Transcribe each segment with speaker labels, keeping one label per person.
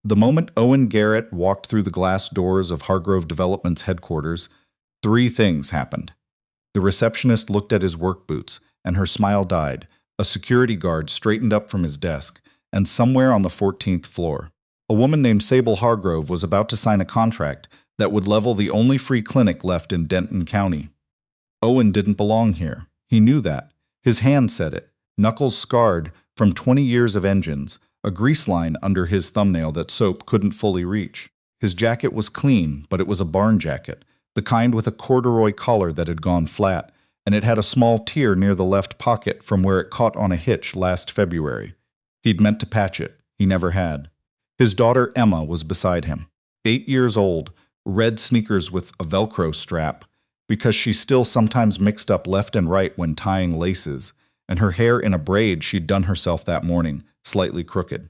Speaker 1: The moment Owen Garrett walked through the glass doors of Hargrove Development's headquarters, three things happened. The receptionist looked at his work boots, and her smile died. A security guard straightened up from his desk, and somewhere on the 14th floor, a woman named Sable Hargrove was about to sign a contract that would level the only free clinic left in Denton County. Owen didn't belong here. He knew that. His hand said it, knuckles scarred from 20 years of engines, a grease line under his thumbnail that soap couldn't fully reach. His jacket was clean, but it was a barn jacket, the kind with a corduroy collar that had gone flat, and it had a small tear near the left pocket from where it caught on a hitch last February. He'd meant to patch it. He never had. His daughter Emma was beside him, 8 years old, red sneakers with a Velcro strap, because she still sometimes mixed up left and right when tying laces, and her hair in a braid she'd done herself that morning, slightly crooked.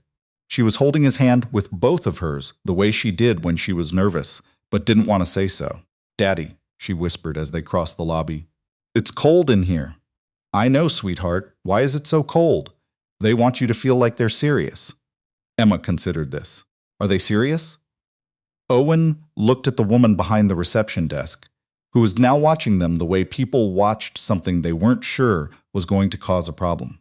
Speaker 1: She was holding his hand with both of hers, the way she did when she was nervous, but didn't want to say so. "Daddy," she whispered as they crossed the lobby. "It's cold in here." "I know, sweetheart. Why is it so cold?" "They want you to feel like they're serious." Emma considered this. "Are they serious?" Owen looked at the woman behind the reception desk, who was now watching them the way people watched something they weren't sure was going to cause a problem.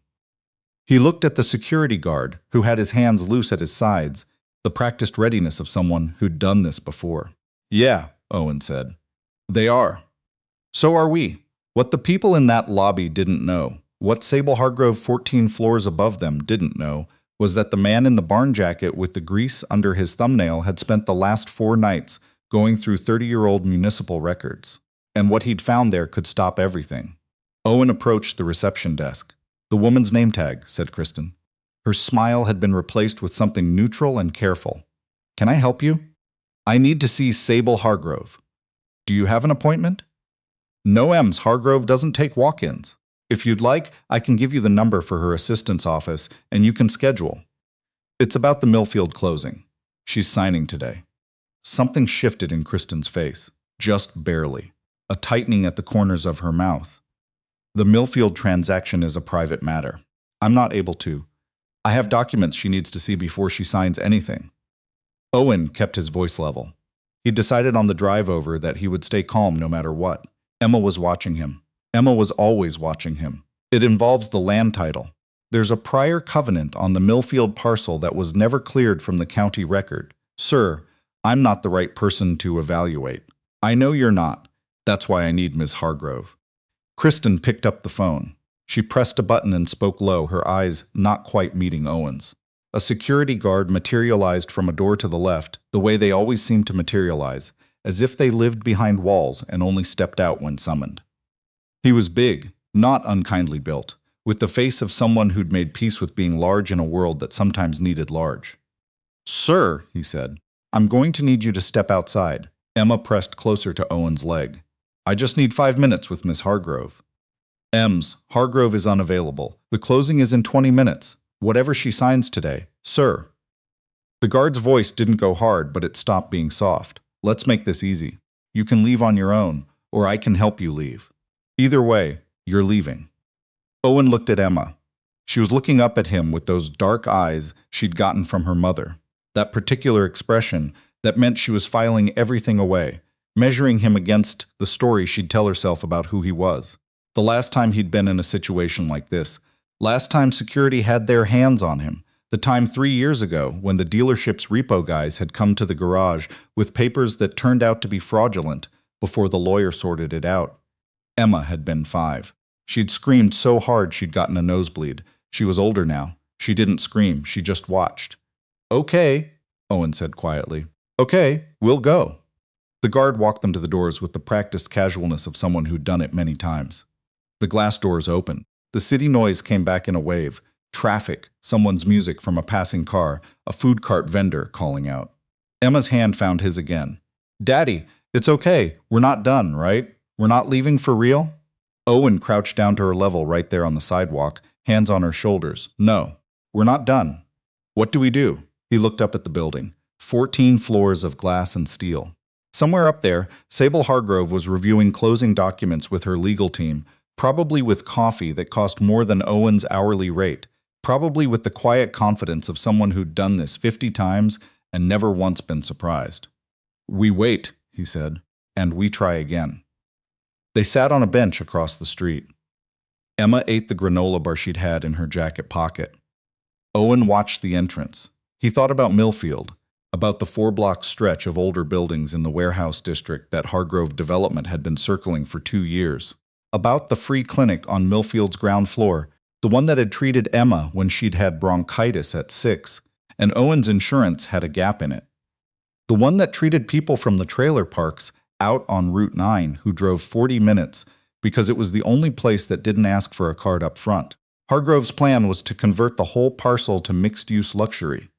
Speaker 1: He looked at the security guard, who had his hands loose at his sides, the practiced readiness of someone who'd done this before. "Yeah," Owen said. "They are. So are we." What the people in that lobby didn't know, what Sable Hargrove 14 floors above them didn't know, was that the man in the barn jacket with the grease under his thumbnail had spent the last 4 nights going through 30-year-old municipal records. And what he'd found there could stop everything. Owen approached the reception desk. "The woman's name tag," said Kristen. Her smile had been replaced with something neutral and careful. "Can I help you?" "I need to see Sable Hargrove." "Do you have an appointment?" "No, Ems. Hargrove doesn't take walk-ins. If you'd like, I can give you the number for her assistant's office, and you can schedule." "It's about the Millfield closing. She's signing today." Something shifted in Kristen's face, just barely, a tightening at the corners of her mouth. "The Millfield transaction is a private matter. I'm not able to. I have documents she needs to see before she signs anything." Owen kept his voice level. He decided on the drive over that he would stay calm no matter what. Emma was watching him. Emma was always watching him. "It involves the land title. There's a prior covenant on the Millfield parcel that was never cleared from the county record. Sir, I'm not the right person to evaluate." "I know you're not. That's why I need Ms. Hargrove." Kristen picked up the phone. She pressed a button and spoke low, her eyes not quite meeting Owen's. A security guard materialized from a door to the left, the way they always seemed to materialize, as if they lived behind walls and only stepped out when summoned. He was big, not unkindly built, with the face of someone who'd made peace with being large in a world that sometimes needed large. "Sir," he said, "I'm going to need you to step outside." Emma pressed closer to Owen's leg. "I just need 5 minutes with Miss Hargrove." "Ems, Hargrove is unavailable. The closing is in 20 minutes. Whatever she signs today, sir." The guard's voice didn't go hard, but it stopped being soft. "Let's make this easy. You can leave on your own, or I can help you leave. Either way, you're leaving." Owen looked at Emma. She was looking up at him with those dark eyes she'd gotten from her mother, that particular expression that meant she was filing everything away, measuring him against the story she'd tell herself about who he was. The last time he'd been in a situation like this, last time security had their hands on him, the time 3 years ago when the dealership's repo guys had come to the garage with papers that turned out to be fraudulent before the lawyer sorted it out. Emma had been 5. She'd screamed so hard she'd gotten a nosebleed. She was older now. She didn't scream, she just watched. "Okay," Owen said quietly. "Okay, we'll go." The guard walked them to the doors with the practiced casualness of someone who'd done it many times. The glass doors opened. The city noise came back in a wave. Traffic, someone's music from a passing car, a food cart vendor calling out. Emma's hand found his again. "Daddy, it's okay. We're not done, right? We're not leaving for real?" Owen crouched down to her level right there on the sidewalk, hands on her shoulders. "No, we're not done." "What do we do?" He looked up at the building. 14 floors of glass and steel. Somewhere up there, Sable Hargrove was reviewing closing documents with her legal team, probably with coffee that cost more than Owen's hourly rate, probably with the quiet confidence of someone who'd done this 50 times and never once been surprised. "We wait," he said, "and we try again." They sat on a bench across the street. Emma ate the granola bar she'd had in her jacket pocket. Owen watched the entrance. He thought about Millfield, about the 4-block stretch of older buildings in the warehouse district that Hargrove Development had been circling for 2 years, about the free clinic on Millfield's ground floor, the one that had treated Emma when she'd had bronchitis at 6, and Owen's insurance had a gap in it. The one that treated people from the trailer parks out on Route 9 who drove 40 minutes because it was the only place that didn't ask for a card up front. Hargrove's plan was to convert the whole parcel to mixed-use luxury.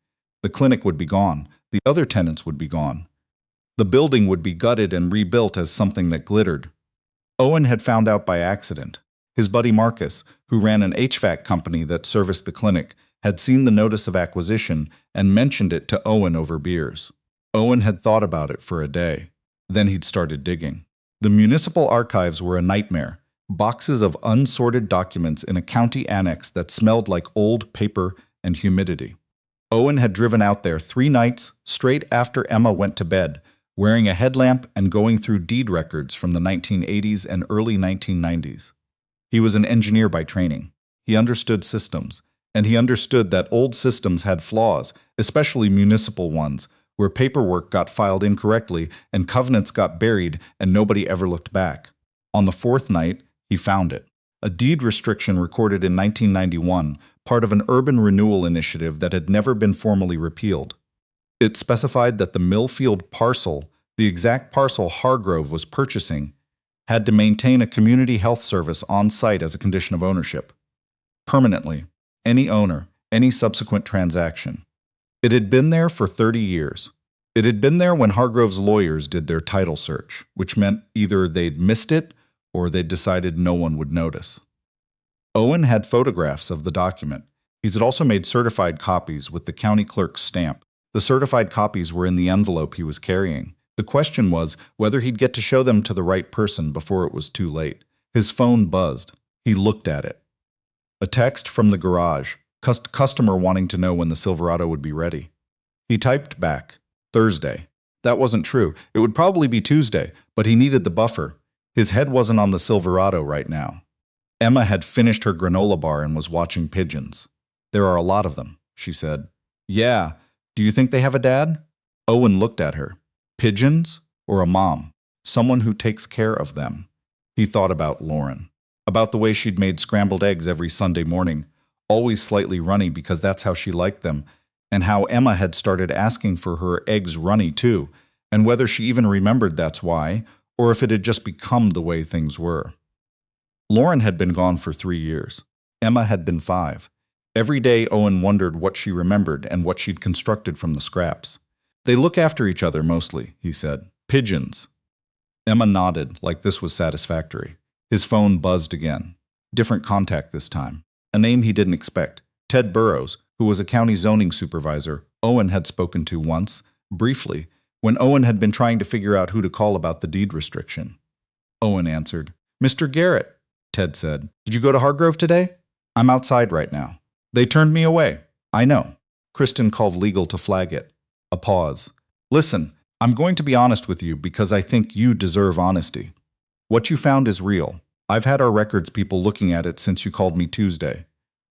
Speaker 1: The clinic would be gone. The other tenants would be gone. The building would be gutted and rebuilt as something that glittered. Owen had found out by accident. His buddy Marcus, who ran an HVAC company that serviced the clinic, had seen the notice of acquisition and mentioned it to Owen over beers. Owen had thought about it for a day. Then he'd started digging. The municipal archives were a nightmare. Boxes of unsorted documents in a county annex that smelled like old paper and humidity. Owen had driven out there 3 nights straight after Emma went to bed, wearing a headlamp and going through deed records from the 1980s and early 1990s. He was an engineer by training. He understood systems, and he understood that old systems had flaws, especially municipal ones, where paperwork got filed incorrectly and covenants got buried and nobody ever looked back. On the 4th night, he found it. A deed restriction recorded in 1991, part of an urban renewal initiative that had never been formally repealed. It specified that the Millfield parcel, the exact parcel Hargrove was purchasing, had to maintain a community health service on site as a condition of ownership. Permanently, any owner, any subsequent transaction. It had been there for 30 years. It had been there when Hargrove's lawyers did their title search, which meant either they'd missed it or they'd decided no one would notice. Owen had photographs of the document. He had also made certified copies with the county clerk's stamp. The certified copies were in the envelope he was carrying. The question was whether he'd get to show them to the right person before it was too late. His phone buzzed. He looked at it. A text from the garage. Customer wanting to know when the Silverado would be ready. He typed back, Thursday. That wasn't true. It would probably be Tuesday, but he needed the buffer. His head wasn't on the Silverado right now. Emma had finished her granola bar and was watching pigeons. "There are a lot of them," she said. "Yeah. Do you think they have a dad?" Owen looked at her. Pigeons or a mom? Someone who takes care of them. He thought about Lauren. About the way she'd made scrambled eggs every Sunday morning, always slightly runny because that's how she liked them, and how Emma had started asking for her eggs runny too, and whether she even remembered that's why, or if it had just become the way things were. Lauren had been gone for 3 years. Emma had been 5. Every day Owen wondered what she remembered and what she'd constructed from the scraps. "They look after each other mostly," he said. "Pigeons." Emma nodded, like this was satisfactory. His phone buzzed again. Different contact this time. A name he didn't expect. Ted Burrows, who was a county zoning supervisor Owen had spoken to once, briefly, when Owen had been trying to figure out who to call about the deed restriction. Owen answered. "Mr. Garrett," Ted said. "Did you go to Hargrove today?" "I'm outside right now." "They turned me away." "I know." Kristen called legal to flag it. A pause. "Listen, I'm going to be honest with you because I think you deserve honesty. What you found is real. I've had our records people looking at it since you called me Tuesday.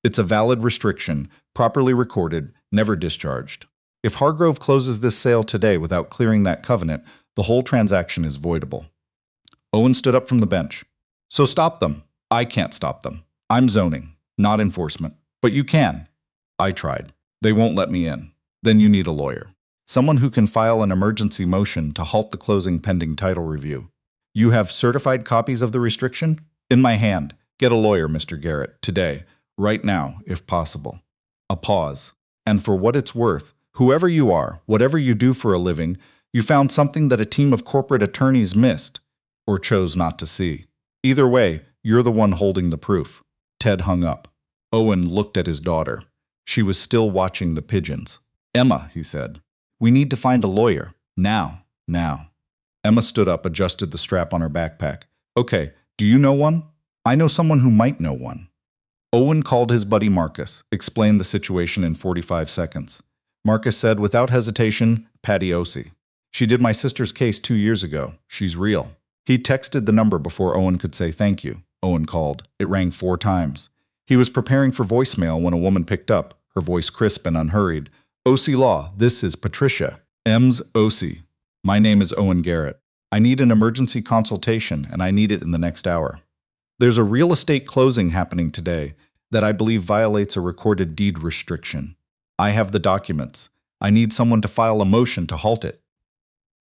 Speaker 1: It's a valid restriction, properly recorded, never discharged. If Hargrove closes this sale today without clearing that covenant, the whole transaction is voidable." Owen stood up from the bench. "So stop them." "I can't stop them. I'm zoning, not enforcement. But you can." "I tried. They won't let me in." "Then you need a lawyer. Someone who can file an emergency motion to halt the closing pending title review. You have certified copies of the restriction?" "In my hand. Get a lawyer, Mr. Garrett, today, right now, if possible." A pause. "And for what it's worth, whoever you are, whatever you do for a living, you found something that a team of corporate attorneys missed, or chose not to see. Either way, you're the one holding the proof." Ted hung up. Owen looked at his daughter. She was still watching the pigeons. "Emma," he said, "we need to find a lawyer. Now. Emma stood up, adjusted the strap on her backpack. "Okay, do you know one?" "I know someone who might know one." Owen called his buddy Marcus, explained the situation in 45 seconds. Marcus said without hesitation, Patty Ossie. She did my sister's case 2 years ago. She's real. He texted the number before Owen could say thank you. Owen called. It rang 4 times. He was preparing for voicemail when a woman picked up, her voice crisp and unhurried. Ossie Law, this is Patricia. Ems Ossie. My name is Owen Garrett. I need an emergency consultation, and I need it in the next hour. There's a real estate closing happening today that I believe violates a recorded deed restriction. I have the documents. I need someone to file a motion to halt it.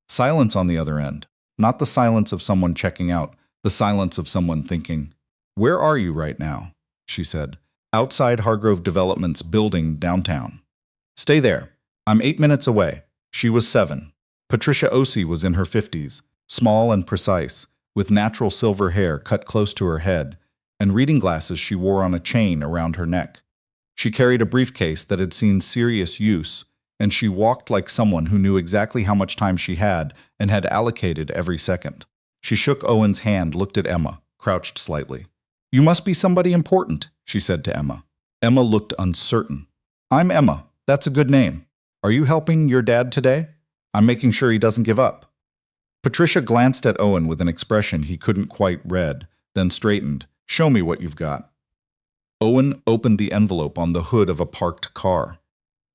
Speaker 1: Silence on the other end. Not the silence of someone checking out, the silence of someone thinking. Where are you right now? She said. Outside Hargrove Development's building downtown. Stay there. I'm 8 minutes away. She was 7. Patricia Ossie was in her 50s, small and precise, with natural silver hair cut close to her head, and reading glasses she wore on a chain around her neck. She carried a briefcase that had seen serious use, and she walked like someone who knew exactly how much time she had and had allocated every second. She shook Owen's hand, looked at Emma, crouched slightly. You must be somebody important, she said to Emma. Emma looked uncertain. I'm Emma. That's a good name. Are you helping your dad today? I'm making sure he doesn't give up. Patricia glanced at Owen with an expression he couldn't quite read, then straightened. Show me what you've got. Owen opened the envelope on the hood of a parked car.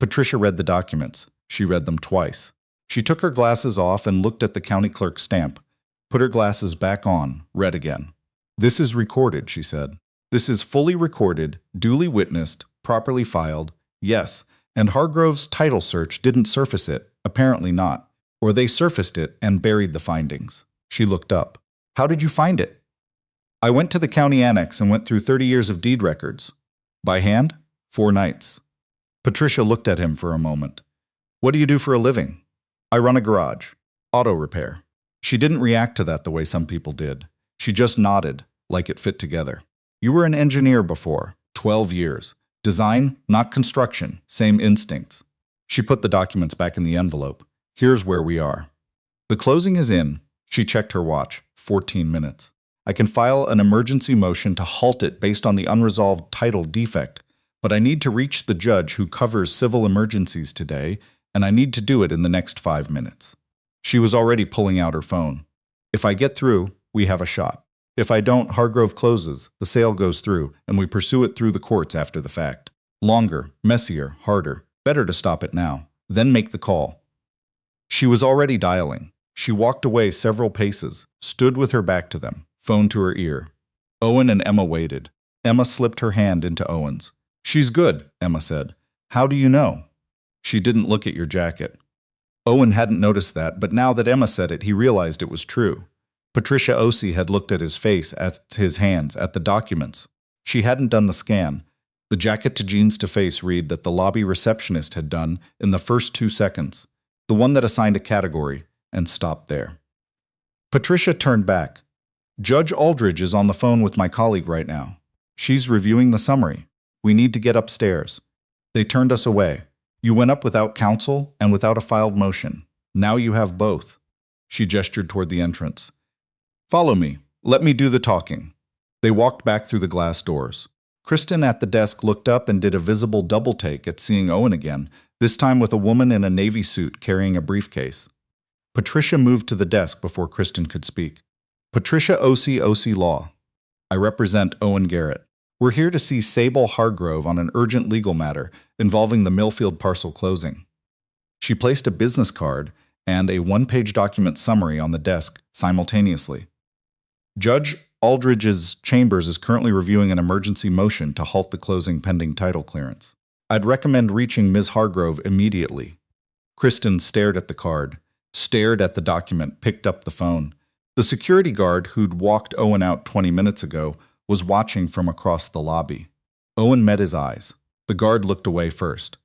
Speaker 1: Patricia read the documents. She read them twice. She took her glasses off and looked at the county clerk's stamp, put her glasses back on, read again. This is recorded, she said. This is fully recorded, duly witnessed, properly filed. Yes, and Hargrove's title search didn't surface it, apparently not. Or they surfaced it and buried the findings. She looked up. How did you find it? I went to the county annex and went through 30 years of deed records. By hand? 4 nights. Patricia looked at him for a moment. What do you do for a living? I run a garage. Auto repair. She didn't react to that the way some people did. She just nodded, like it fit together. You were an engineer before. 12 years. Design, not construction. Same instincts. She put the documents back in the envelope. Here's where we are. The closing is in. She checked her watch. 14 minutes. I can file an emergency motion to halt it based on the unresolved title defect, but I need to reach the judge who covers civil emergencies today, and I need to do it in the next 5 minutes. She was already pulling out her phone. If I get through, we have a shot. If I don't, Hargrove closes, the sale goes through, and we pursue it through the courts after the fact. Longer, messier, harder. Better to stop it now. Then make the call. She was already dialing. She walked away several paces, stood with her back to them, phone to her ear. Owen and Emma waited. Emma slipped her hand into Owen's. She's good, Emma said. How do you know? She didn't look at your jacket. Owen hadn't noticed that, but now that Emma said it, he realized it was true. Patricia Ossie had looked at his face, at his hands, at the documents. She hadn't done the scan. The jacket to jeans to face read that the lobby receptionist had done in the first 2 seconds, the one that assigned a category, and stopped there. Patricia turned back. Judge Aldridge is on the phone with my colleague right now. She's reviewing the summary. We need to get upstairs. They turned us away. You went up without counsel and without a filed motion. Now you have both. She gestured toward the entrance. Follow me. Let me do the talking. They walked back through the glass doors. Kristen at the desk looked up and did a visible double take at seeing Owen again, this time with a woman in a navy suit carrying a briefcase. Patricia moved to the desk before Kristen could speak. Patricia Ossie Law. I represent Owen Garrett. We're here to see Sable Hargrove on an urgent legal matter involving the Millfield parcel closing. She placed a business card and a 1-page document summary on the desk simultaneously. Judge Aldridge's chambers is currently reviewing an emergency motion to halt the closing pending title clearance. I'd recommend reaching Ms. Hargrove immediately. Kristen stared at the card, stared at the document, picked up the phone. The security guard who'd walked Owen out 20 minutes ago was watching from across the lobby. Owen met his eyes. The guard looked away first.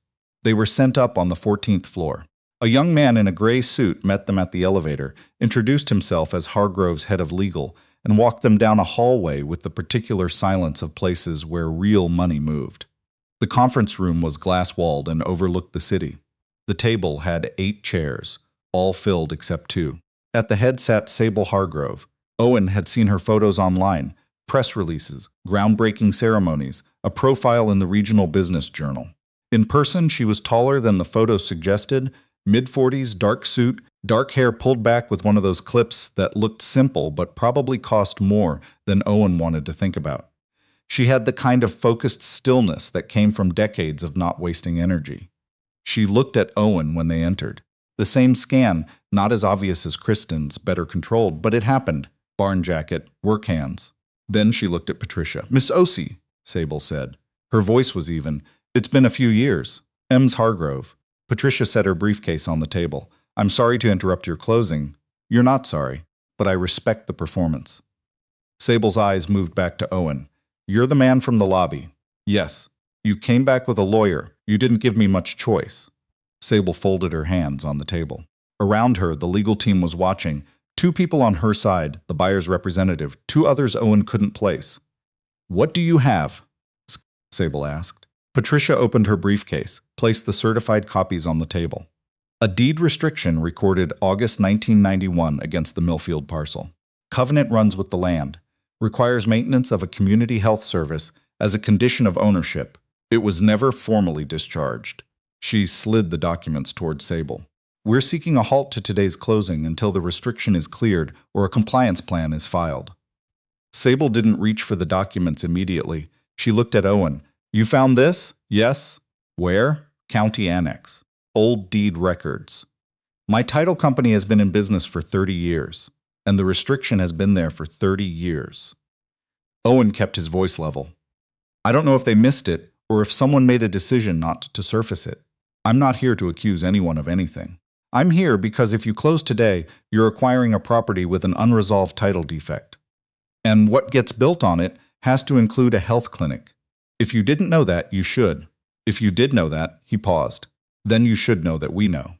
Speaker 1: They were sent up on the 14th floor. A young man in a gray suit met them at the elevator, introduced himself as Hargrove's head of legal, and walked them down a hallway with the particular silence of places where real money moved. The conference room was glass-walled and overlooked the city. The table had 8 chairs, all filled except 2. At the head sat Sable Hargrove. Owen had seen her photos online, press releases, groundbreaking ceremonies, a profile in the Regional Business Journal. In person, she was taller than the photo suggested, mid-40s, dark suit, dark hair pulled back with one of those clips that looked simple but probably cost more than Owen wanted to think about. She had the kind of focused stillness that came from decades of not wasting energy. She looked at Owen when they entered. The same scan, not as obvious as Kristen's, better controlled, but it happened. Barn jacket, work hands. Then she looked at Patricia. "Miss Ossie," Sable said. Her voice was even. "It's been a few years. Ems Hargrove." Patricia set her briefcase on the table. "I'm sorry to interrupt your closing." "You're not sorry, but I respect the performance." Sable's eyes moved back to Owen. "You're the man from the lobby." "Yes. You came back with a lawyer. You didn't give me much choice." Sable folded her hands on the table. Around her, the legal team was watching. 2 people on her side, the buyer's representative, 2 others Owen couldn't place. "What do you have?" Sable asked. Patricia opened her briefcase, placed the certified copies on the table. A deed restriction recorded August 1991 against the Millfield parcel. Covenant runs with the land. Requires maintenance of a community health service as a condition of ownership. It was never formally discharged. She slid the documents toward Sable. "We're seeking a halt to today's closing until the restriction is cleared or a compliance plan is filed." Sable didn't reach for the documents immediately. She looked at Owen. "You found this?" "Yes." "Where?" "County Annex. Old deed records. My title company has been in business for 30 years, and the restriction has been there for 30 years. Owen kept his voice level. "I don't know if they missed it, or if someone made a decision not to surface it. I'm not here to accuse anyone of anything. I'm here because if you close today, you're acquiring a property with an unresolved title defect. And what gets built on it has to include a health clinic. If you didn't know that, you should. If you did know that," he paused, "then you should know that we know."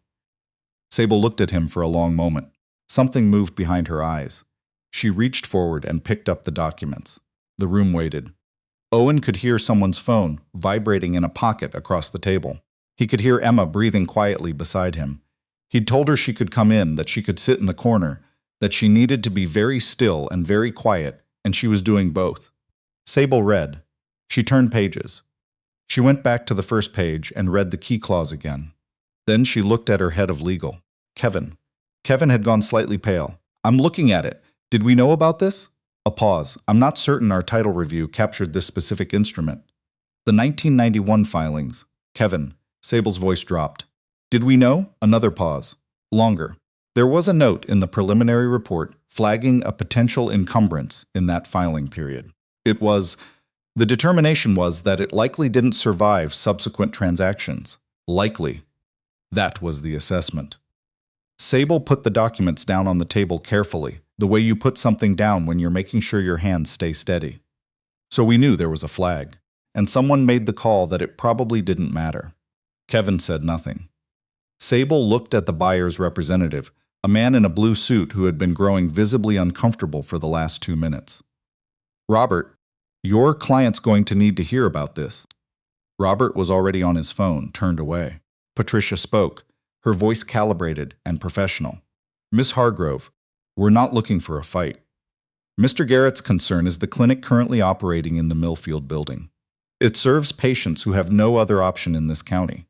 Speaker 1: Sable looked at him for a long moment. Something moved behind her eyes. She reached forward and picked up the documents. The room waited. Owen could hear someone's phone vibrating in a pocket across the table. He could hear Emma breathing quietly beside him. He'd told her she could come in, that she could sit in the corner, that she needed to be very still and very quiet, and she was doing both. Sable read. She turned pages. She went back to the first page and read the key clause again. Then she looked at her head of legal, Kevin. Kevin had gone slightly pale. "I'm looking at it. Did we know about this?" A pause. "I'm not certain our title review captured this specific instrument." "The 1991 filings." "Kevin." Sable's voice dropped. "Did we know?" Another pause. Longer. "There was a note in the preliminary report flagging a potential encumbrance in that filing period. The determination was that it likely didn't survive subsequent transactions. Likely. That was the assessment." Sable put the documents down on the table carefully, the way you put something down when you're making sure your hands stay steady. "So we knew there was a flag, and someone made the call that it probably didn't matter." Kevin said nothing. Sable looked at the buyer's representative, a man in a blue suit who had been growing visibly uncomfortable for the last 2 minutes. "Robert, your client's going to need to hear about this." Robert was already on his phone, turned away. Patricia spoke, her voice calibrated and professional. "Miss Hargrove, we're not looking for a fight. Mr. Garrett's concern is the clinic currently operating in the Millfield building. It serves patients who have no other option in this county.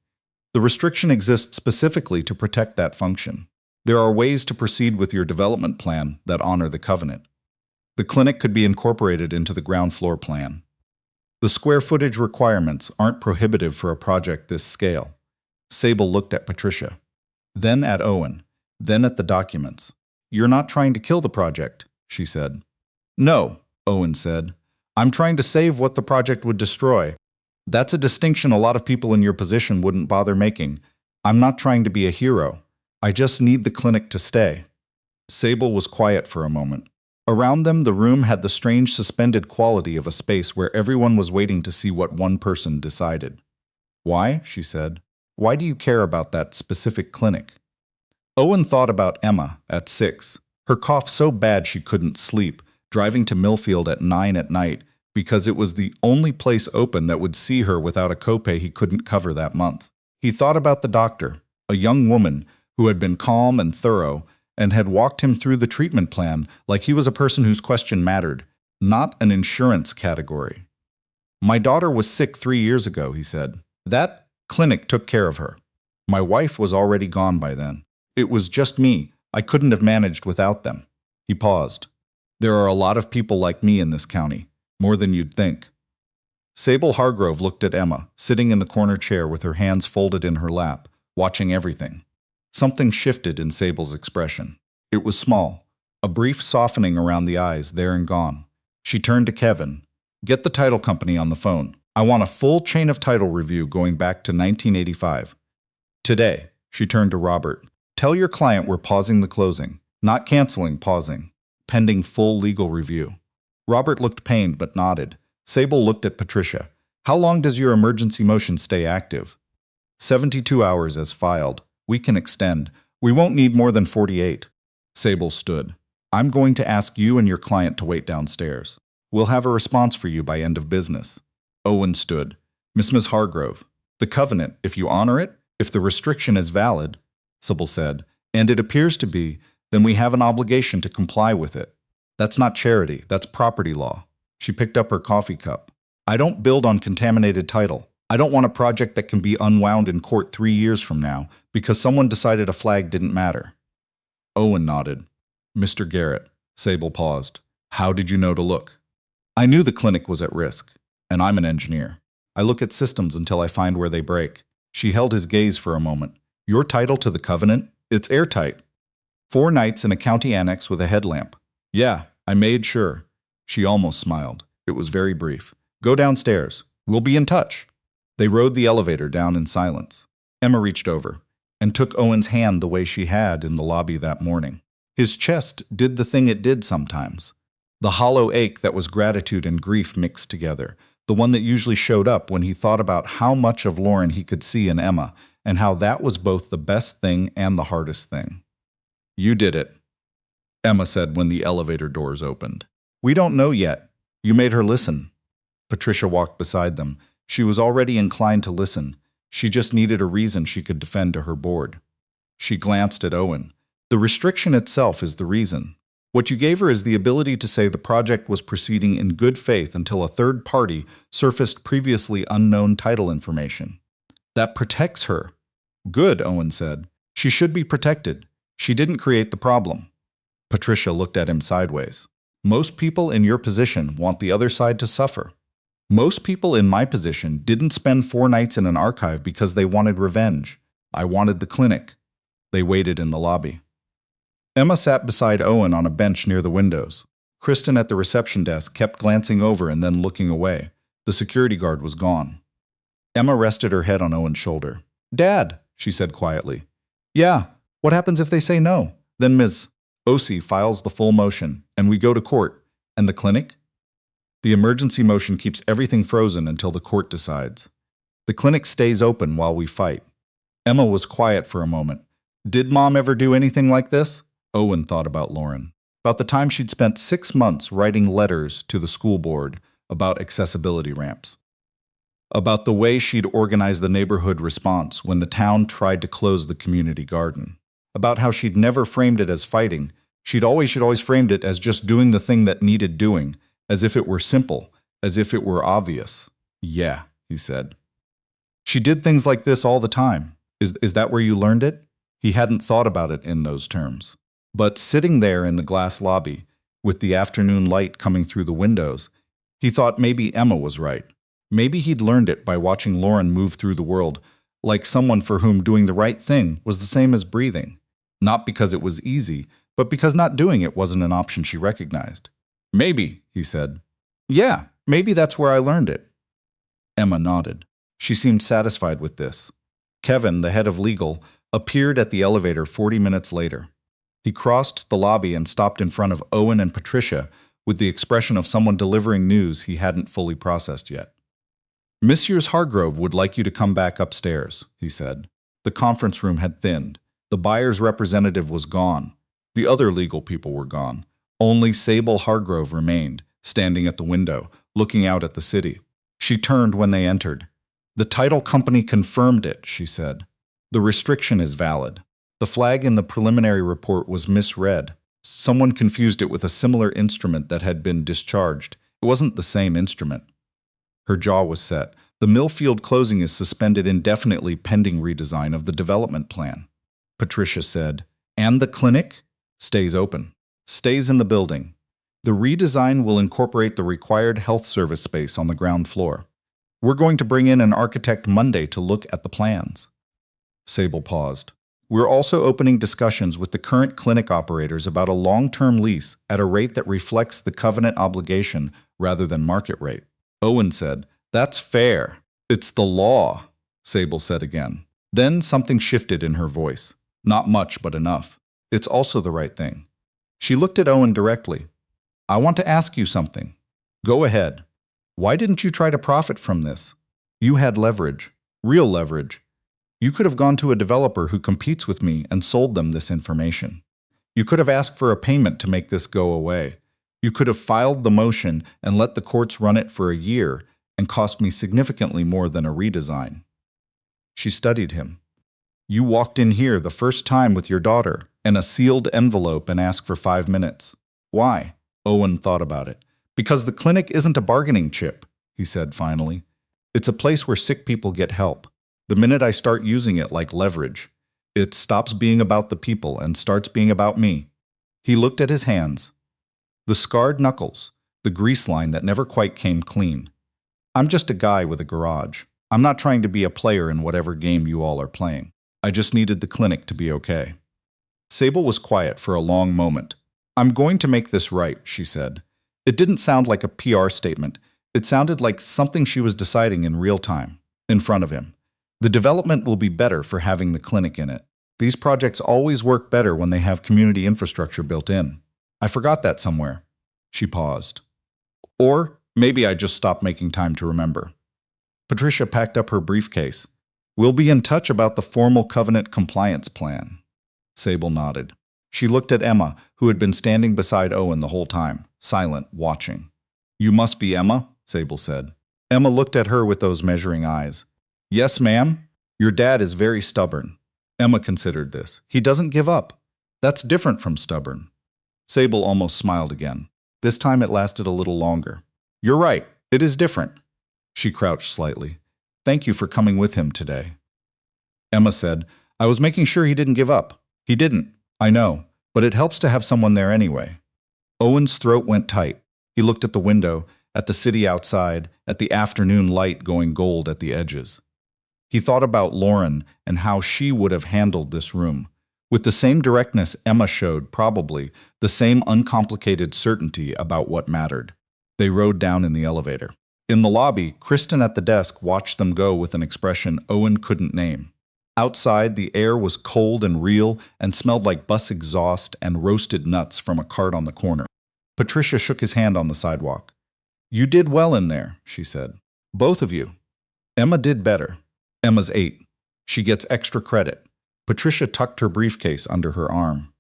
Speaker 1: The restriction exists specifically to protect that function. There are ways to proceed with your development plan that honor the covenant. The clinic could be incorporated into the ground floor plan. The square footage requirements aren't prohibitive for a project this scale." Sable looked at Patricia, then at Owen, then at the documents. "You're not trying to kill the project," she said. "No," Owen said. "I'm trying to save what the project would destroy. That's a distinction a lot of people in your position wouldn't bother making. I'm not trying to be a hero. I just need the clinic to stay." Sable was quiet for a moment. Around them, the room had the strange suspended quality of a space where everyone was waiting to see what one person decided. "Why?" she said. "Why do you care about that specific clinic?" Owen thought about Emma at 6. Her cough so bad she couldn't sleep, driving to Millfield at 9 at night, because it was the only place open that would see her without a copay he couldn't cover that month. He thought about the doctor, a young woman who had been calm and thorough and had walked him through the treatment plan like he was a person whose question mattered, not an insurance category. "My daughter was sick 3 years ago," he said. "That Clinic took care of her. My wife was already gone by then. It was just me. I couldn't have managed without them. He paused. There are a lot of people like me in this county, more than you'd think. Sable Hargrove looked at Emma, sitting in the corner chair with her hands folded in her lap, watching everything. Something shifted in Sable's expression. It was small, a brief softening around the eyes, there and gone. She turned to Kevin. Get the title company on the phone. I want a full chain of title review going back to 1985. Today, she turned to Robert. Tell your client we're pausing the closing. Not canceling, pausing. Pending full legal review. Robert looked pained but nodded. Sable looked at Patricia. How long does your emergency motion stay active? 72 hours as filed. We can extend. We won't need more than 48. Sable stood. I'm going to ask you and your client to wait downstairs. We'll have a response for you by end of business. Owen stood. Miss Hargrove, the covenant, if you honor it, if the restriction is valid, Sybil said, and it appears to be, then we have an obligation to comply with it. That's not charity, that's property law. She picked up her coffee cup. I don't build on contaminated title. I don't want a project that can be unwound in court 3 years from now because someone decided a flag didn't matter. Owen nodded. Mr. Garrett, Sable paused. How did you know to look? I knew the clinic was at risk, and I'm an engineer. I look at systems until I find where they break. She held his gaze for a moment. Your title to the covenant? It's airtight. 4 nights in a county annex with a headlamp. Yeah, I made sure. She almost smiled. It was very brief. Go downstairs. We'll be in touch. They rode the elevator down in silence. Emma reached over and took Owen's hand the way she had in the lobby that morning. His chest did the thing it did sometimes. The hollow ache that was gratitude and grief mixed together, the one that usually showed up when he thought about how much of Lauren he could see in Emma, and how that was both the best thing and the hardest thing. You did it, Emma said when the elevator doors opened. We don't know yet. You made her listen. Patricia walked beside them. She was already inclined to listen. She just needed a reason she could defend to her board. She glanced at Owen. The restriction itself is the reason. What you gave her is the ability to say the project was proceeding in good faith until a third party surfaced previously unknown title information. That protects her. Good, Owen said. She should be protected. She didn't create the problem. Patricia looked at him sideways. Most people in your position want the other side to suffer. Most people in my position didn't spend 4 nights in an archive because they wanted revenge. I wanted the clinic. They waited in the lobby. Emma sat beside Owen on a bench near the windows. Kristen at the reception desk kept glancing over and then looking away. The security guard was gone. Emma rested her head on Owen's shoulder. Dad, she said quietly. Yeah, what happens if they say no? Then Ms. O.C. files the full motion, and we go to court. And the clinic? The emergency motion keeps everything frozen until the court decides. The clinic stays open while we fight. Emma was quiet for a moment. Did Mom ever do anything like this? Owen thought about Lauren. About the time she'd spent 6 months writing letters to the school board about accessibility ramps. About the way she'd organized the neighborhood response when the town tried to close the community garden. About how she'd never framed it as fighting. She'd always framed it as just doing the thing that needed doing, as if it were simple, as if it were obvious. Yeah, he said. She did things like this all the time. Is that where you learned it? He hadn't thought about it in those terms. But sitting there in the glass lobby, with the afternoon light coming through the windows, he thought maybe Emma was right. Maybe he'd learned it by watching Lauren move through the world, like someone for whom doing the right thing was the same as breathing. Not because it was easy, but because not doing it wasn't an option she recognized. Maybe, he said. Yeah, maybe that's where I learned it. Emma nodded. She seemed satisfied with this. Kevin, the head of legal, appeared at the elevator 40 minutes later. He crossed the lobby and stopped in front of Owen and Patricia with the expression of someone delivering news he hadn't fully processed yet. Messrs. Hargrove would like you to come back upstairs, he said. The conference room had thinned. The buyer's representative was gone. The other legal people were gone. Only Sable Hargrove remained, standing at the window, looking out at the city. She turned when they entered. The title company confirmed it, she said. The restriction is valid. The flag in the preliminary report was misread. Someone confused it with a similar instrument that had been discharged. It wasn't the same instrument. Her jaw was set. The mill field closing is suspended indefinitely pending redesign of the development plan. Patricia said, and the clinic? Stays open. Stays in the building. The redesign will incorporate the required health service space on the ground floor. We're going to bring in an architect Monday to look at the plans. Sable paused. We're also opening discussions with the current clinic operators about a long-term lease at a rate that reflects the covenant obligation rather than market rate. Owen said, That's fair. It's the law, Sable said again. Then something shifted in her voice. Not much, but enough. It's also the right thing. She looked at Owen directly. I want to ask you something. Go ahead. Why didn't you try to profit from this? You had leverage. Real leverage. You could have gone to a developer who competes with me and sold them this information. You could have asked for a payment to make this go away. You could have filed the motion and let the courts run it for a year and cost me significantly more than a redesign. She studied him. You walked in here the first time with your daughter and a sealed envelope and asked for 5 minutes. Why? Owen thought about it. Because the clinic isn't a bargaining chip, he said finally. It's a place where sick people get help. The minute I start using it like leverage, it stops being about the people and starts being about me. He looked at his hands. The scarred knuckles, the grease line that never quite came clean. I'm just a guy with a garage. I'm not trying to be a player in whatever game you all are playing. I just needed the clinic to be okay. Sable was quiet for a long moment. I'm going to make this right, she said. It didn't sound like a PR statement. It sounded like something she was deciding in real time, in front of him. The development will be better for having the clinic in it. These projects always work better when they have community infrastructure built in. I forgot that somewhere. She paused. Or maybe I just stopped making time to remember. Patricia packed up her briefcase. We'll be in touch about the formal covenant compliance plan. Sable nodded. She looked at Emma, who had been standing beside Owen the whole time, silent, watching. You must be Emma, Sable said. Emma looked at her with those measuring eyes. Yes, ma'am. Your dad is very stubborn. Emma considered this. He doesn't give up. That's different from stubborn. Sable almost smiled again. This time it lasted a little longer. You're right. It is different. She crouched slightly. Thank you for coming with him today. Emma said, I was making sure he didn't give up. He didn't. I know. But it helps to have someone there anyway. Owen's throat went tight. He looked at the window, at the city outside, at the afternoon light going gold at the edges. He thought about Lauren and how she would have handled this room. With the same directness Emma showed, probably, the same uncomplicated certainty about what mattered. They rode down in the elevator. In the lobby, Kristen at the desk watched them go with an expression Owen couldn't name. Outside, the air was cold and real and smelled like bus exhaust and roasted nuts from a cart on the corner. Patricia shook his hand on the sidewalk. You did well in there, she said. Both of you. Emma did better. Emma's 8. She gets extra credit. Patricia tucked her briefcase under her arm.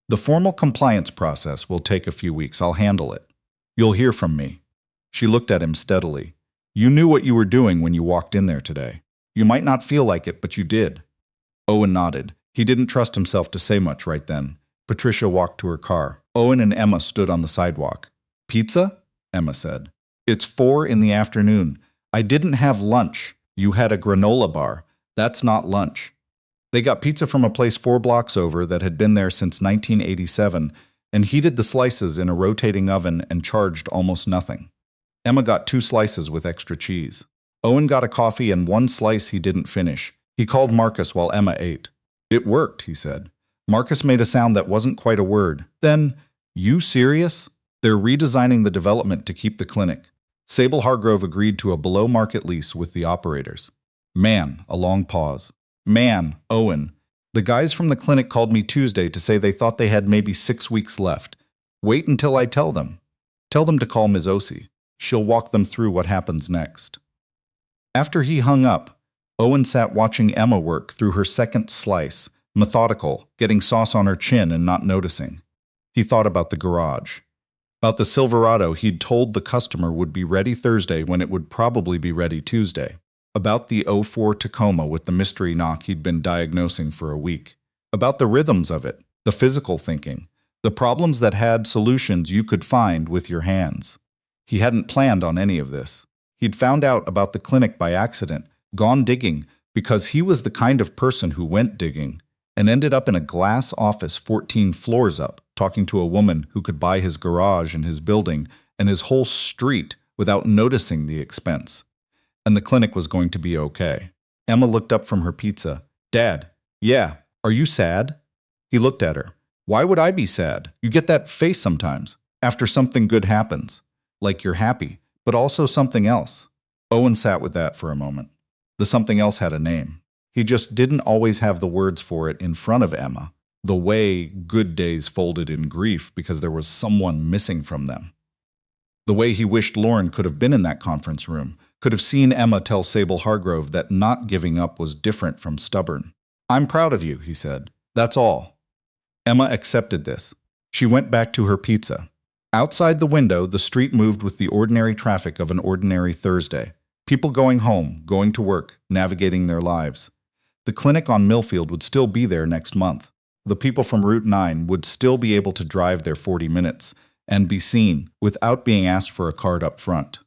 Speaker 1: The formal compliance process will take a few weeks. I'll handle it. You'll hear from me. She looked at him steadily. You knew what you were doing when you walked in there today. You might not feel like it, but you did. Owen nodded. He didn't trust himself to say much right then. Patricia walked to her car. Owen and Emma stood on the sidewalk. Pizza? Emma said. It's 4 in the afternoon. I didn't have lunch. You had a granola bar. That's not lunch. They got pizza from a place 4 blocks over that had been there since 1987 and heated the slices in a rotating oven and charged almost nothing. Emma got 2 slices with extra cheese. Owen got a coffee and 1 slice he didn't finish. He called Marcus while Emma ate. It worked, he said. Marcus made a sound that wasn't quite a word. Then, you serious? They're redesigning the development to keep the clinic. Sable Hargrove agreed to a below-market lease with the operators. Man, a long pause. Man, Owen. The guys from the clinic called me Tuesday to say they thought they had maybe 6 weeks left. Wait until I tell them. Tell them to call Ms. Osi. She'll walk them through what happens next. After he hung up, Owen sat watching Emma work through her second slice, methodical, getting sauce on her chin and not noticing. He thought about the garage. About the Silverado he'd told the customer would be ready Thursday when it would probably be ready Tuesday. About the '04 Tacoma with the mystery knock he'd been diagnosing for a week. About the rhythms of it, the physical thinking, the problems that had solutions you could find with your hands. He hadn't planned on any of this. He'd found out about the clinic by accident, gone digging, because he was the kind of person who went digging, and ended up in a glass office 14 floors up, talking to a woman who could buy his garage and his building and his whole street without noticing the expense. And the clinic was going to be okay. Emma looked up from her pizza. Dad, yeah, are you sad? He looked at her. Why would I be sad? You get that face sometimes, after something good happens. Like you're happy, but also something else. Owen sat with that for a moment. The something else had a name. He just didn't always have the words for it in front of Emma, the way good days folded in grief because there was someone missing from them. The way he wished Lauren could have been in that conference room, could have seen Emma tell Sable Hargrove that not giving up was different from stubborn. I'm proud of you, he said. That's all. Emma accepted this. She went back to her pizza. Outside the window, the street moved with the ordinary traffic of an ordinary Thursday. People going home, going to work, navigating their lives. The clinic on Millfield would still be there next month. The people from Route 9 would still be able to drive their 40 minutes and be seen without being asked for a card up front.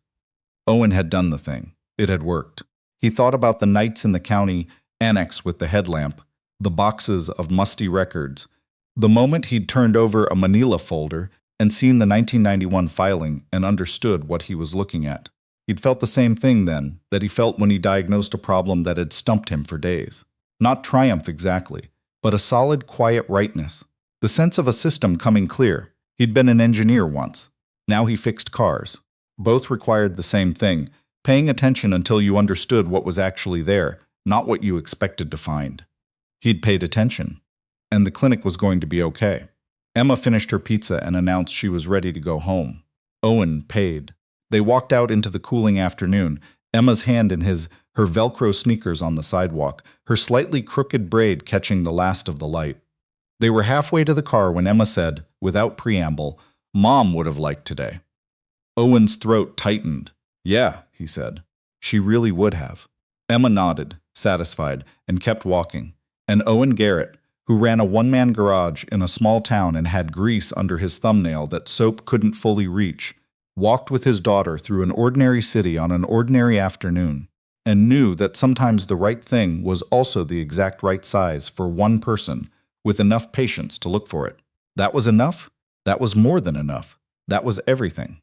Speaker 1: Owen had done the thing. It had worked. He thought about the nights in the county annex with the headlamp, the boxes of musty records, the moment he'd turned over a manila folder and seen the 1991 filing and understood what he was looking at. He'd felt the same thing then that he felt when he diagnosed a problem that had stumped him for days. Not triumph exactly, but a solid, quiet rightness. The sense of a system coming clear. He'd been an engineer once. Now he fixed cars. Both required the same thing, paying attention until you understood what was actually there, not what you expected to find. He'd paid attention, and the clinic was going to be okay. Emma finished her pizza and announced she was ready to go home. Owen paid. They walked out into the cooling afternoon, Emma's hand in her Velcro sneakers on the sidewalk, her slightly crooked braid catching the last of the light. They were halfway to the car when Emma said, without preamble, Mom would have liked today. Owen's throat tightened. Yeah, he said. She really would have. Emma nodded, satisfied, and kept walking. And Owen Garrett, who ran a one-man garage in a small town and had grease under his thumbnail that soap couldn't fully reach, walked with his daughter through an ordinary city on an ordinary afternoon, and knew that sometimes the right thing was also the exact right size for one person, with enough patience to look for it. That was enough? That was more than enough. That was everything.